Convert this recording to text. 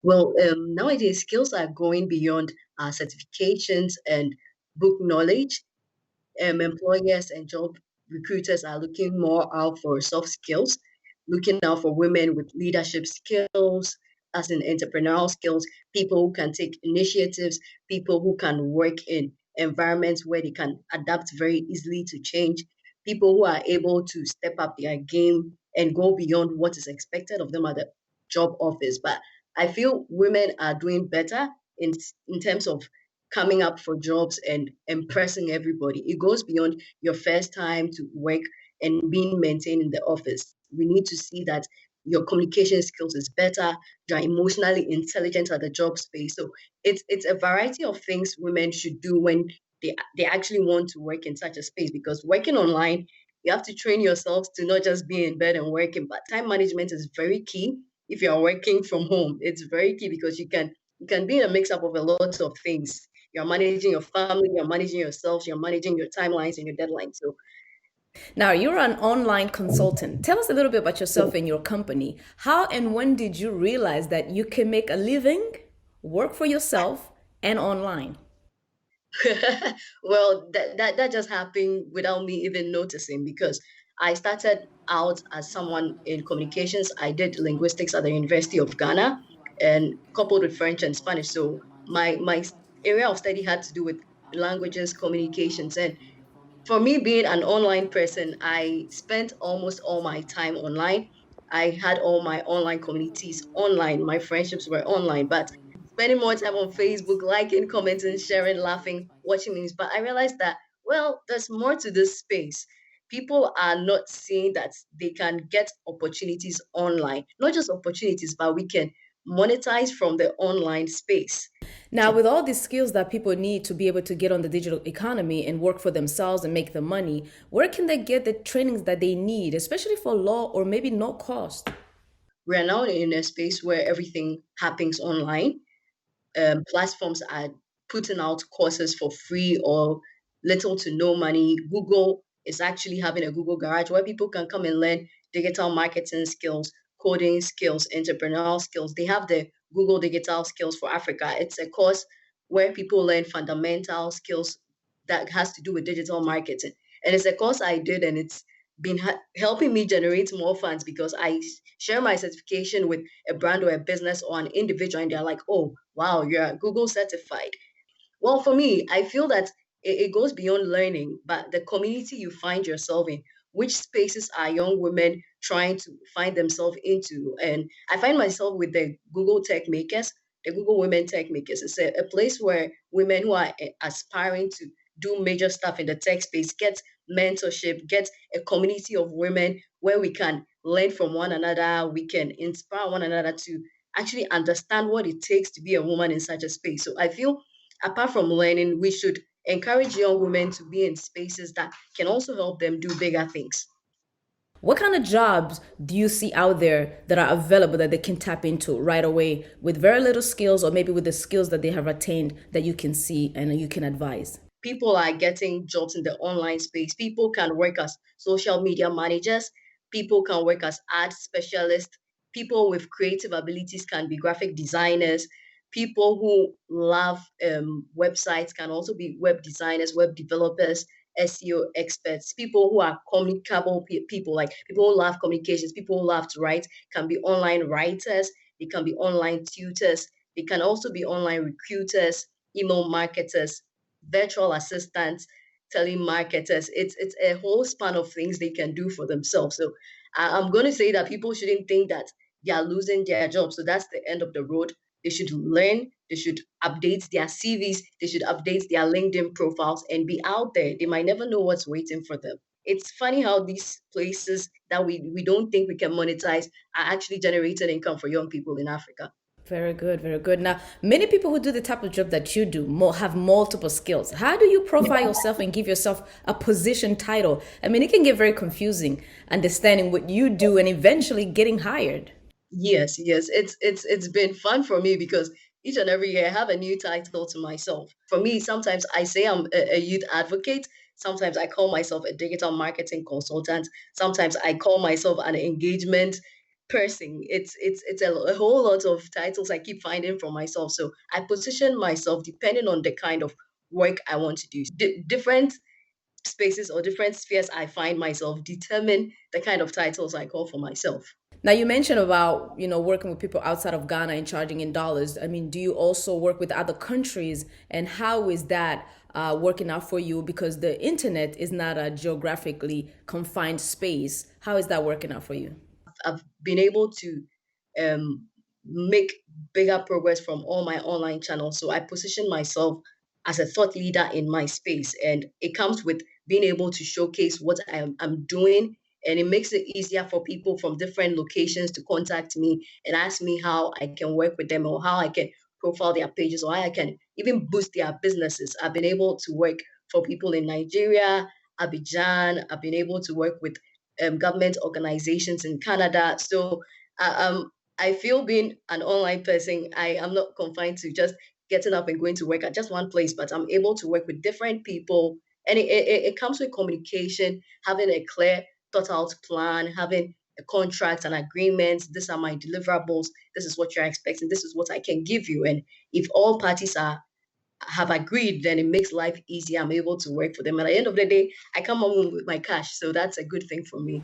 Well, nowadays skills are going beyond certifications and book knowledge. Employers and job recruiters are looking more out for soft skills, looking out for women with leadership skills, as in entrepreneurial skills, people who can take initiatives, people who can work in environments where they can adapt very easily to change, people who are able to step up their game and go beyond what is expected of them at the job office. But I feel women are doing better in in terms of coming up for jobs and impressing everybody. It goes beyond your first time to work and being maintained in the office. We need to see that your communication skills is better, you're emotionally intelligent at the job space. So it's a variety of things women should do when they actually want to work in such a space, because working online, you have to train yourselves to not just be in bed and working, but time management is very key. If you're working from home, it's very key because you can be in a mix up of a lot of things. You're managing your family, you're managing yourself, you're managing your timelines and your deadlines. So Now, you're an online consultant. Tell us a little bit about yourself and your company. How and when did you realize that you can make a living, work for yourself, and online? well, that just happened without me even noticing, because I started out as someone in communications. I did linguistics at the University of Ghana and coupled with French and Spanish. So my area of study had to do with languages, communications, and for me being an online person, I spent almost all my time online. I had all my online communities online. My friendships were online, but spending more time on Facebook, liking, commenting, sharing, laughing, watching memes. But I realized that, well, there's more to this space. People are not seeing that they can get opportunities online, not just opportunities, but we can monetize from the online space. Now, with all these skills that people need to be able to get on the digital economy and work for themselves and make the money, where can they get the trainings that they need, especially for law or maybe no cost? We are now in a space where everything happens online. Platforms are putting out courses for free or little to no money. Google is actually having a Google Garage where people can come and learn digital marketing skills, coding skills, entrepreneurial skills. They have the Google Digital Skills for Africa. It's a course where people learn fundamental skills that has to do with digital marketing. And it's a course I did, and it's been helping me generate more funds because I share my certification with a brand or a business or an individual, and they're like, oh, wow, you're Google certified. Well, for me, I feel that it goes beyond learning, but the community you find yourself in, which spaces are young women trying to find themselves into? And I find myself with the Google Tech Makers, the Google Women Tech Makers. It's a place where women who are aspiring to do major stuff in the tech space get mentorship, get a community of women where we can learn from one another, we can inspire one another to actually understand what it takes to be a woman in such a space. So I feel apart from learning, we should encourage young women to be in spaces that can also help them do bigger things. What kind of jobs do you see out there that are available that they can tap into right away with very little skills or maybe with the skills that they have attained that you can see and you can advise? People are getting jobs in the online space. People can work as social media managers. People can work as art specialists. People with creative abilities can be graphic designers. People who love websites can also be web designers, web developers, SEO experts. People who are communicable people, like people who love communications, people who love to write, can be online writers. They can be online tutors. They can also be online recruiters, email marketers, virtual assistants, telemarketers. It's a whole span of things they can do for themselves. So I'm going to say that people shouldn't think that they are losing their job. So that's the end of the road. They should learn. They should update their CVs. They should update their LinkedIn profiles and be out there. They might never know what's waiting for them. It's funny how these places that we don't think we can monetize are actually generating income for young people in Africa. Very good, very good. Now, many people who do the type of job that you do have multiple skills. How do you profile yourself and give yourself a position title? I mean, it can get very confusing understanding what you do and eventually getting hired. Yes, yes. It's been fun for me because each and every year I have a new title to myself. For me, sometimes I say I'm a youth advocate. Sometimes I call myself a digital marketing consultant. Sometimes I call myself an engagement. person. It's a whole lot of titles I keep finding for myself. So I position myself depending on the kind of work I want to do. Different spaces or different spheres I find myself determine the kind of titles I call for myself. Now you mentioned about working with people outside of Ghana and charging in dollars. I mean, do you also work with other countries, and how is that working out for you? Because the internet is not a geographically confined space. How is that working out for you? I've been able to um, make bigger progress from all my online channels. So I position myself as a thought leader in my space, and it comes with being able to showcase what I'm doing. And it makes it easier for people from different locations to contact me and ask me how I can work with them or how I can profile their pages or how I can even boost their businesses. I've been able to work for people in Nigeria, Abidjan. I've been able to work with government organizations in Canada. So I feel being an online person, I am not confined to just getting up and going to work at just one place, but I'm able to work with different people. And it comes with communication, having a clear, thought out plan, having a contract and agreements. These are my deliverables. This is what you're expecting. This is what I can give you. And if all parties have agreed, then it makes life easier. I'm able to work for them. And at the end of the day, I come home with my cash. So that's a good thing for me.